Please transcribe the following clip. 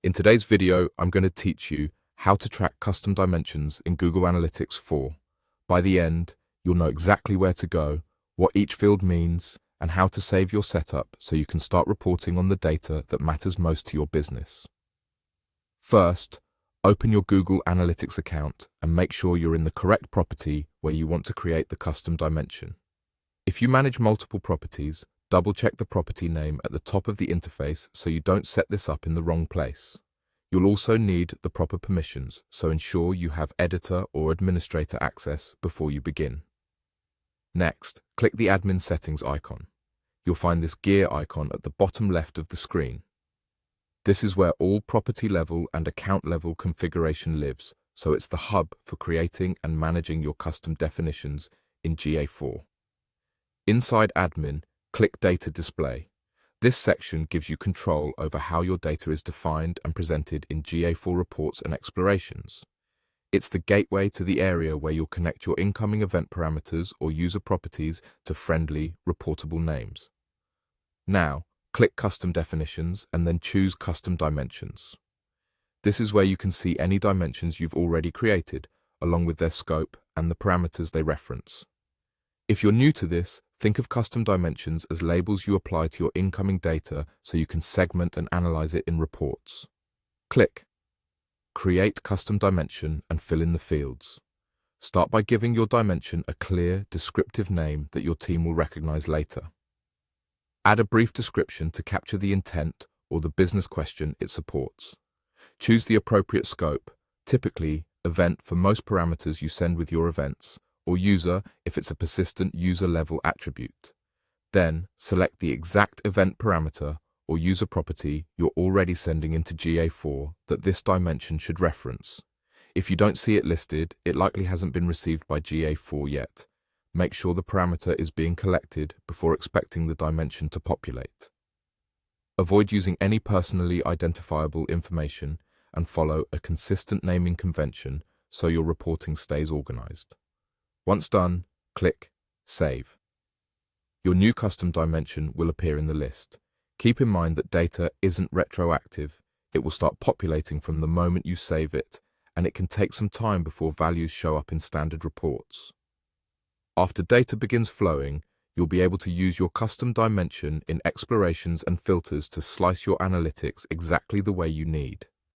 In today's video, I'm going to teach you how to track custom dimensions in Google Analytics 4. By the end, you'll know exactly where to go, what each field means, and how to save your setup so you can start reporting on the data that matters most to your business. First, open your Google Analytics account and make sure you're in the correct property where you want to create the custom dimension. If you manage multiple properties, double-check the property name at the top of the interface so you don't set this up in the wrong place. You'll also need the proper permissions, so ensure you have editor or administrator access before you begin. Next, click the Admin Settings icon. You'll find this gear icon at the bottom left of the screen. This is where all property level and account level configuration lives, so it's the hub for creating and managing your custom definitions in GA4. Inside Admin, click Data Display. This section gives you control over how your data is defined and presented in GA4 reports and explorations. It's the gateway to the area where you'll connect your incoming event parameters or user properties to friendly, reportable names. Now, click Custom Definitions and then choose Custom Dimensions. This is where you can see any dimensions you've already created, along with their scope and the parameters they reference. If you're new to this, think of custom dimensions as labels you apply to your incoming data so you can segment and analyze it in reports. Click Create Custom Dimension and fill in the fields. Start by giving your dimension a clear, descriptive name that your team will recognize later. Add a brief description to capture the intent or the business question it supports. Choose the appropriate scope, typically event for most parameters you send with your events, or user if it's a persistent user-level attribute. Then, select the exact event parameter or user property you're already sending into GA4 that this dimension should reference. If you don't see it listed, it likely hasn't been received by GA4 yet. Make sure the parameter is being collected before expecting the dimension to populate. Avoid using any personally identifiable information and follow a consistent naming convention so your reporting stays organized. Once done, click Save. Your new custom dimension will appear in the list. Keep in mind that data isn't retroactive. It will start populating from the moment you save it, and it can take some time before values show up in standard reports. After data begins flowing, you'll be able to use your custom dimension in explorations and filters to slice your analytics exactly the way you need.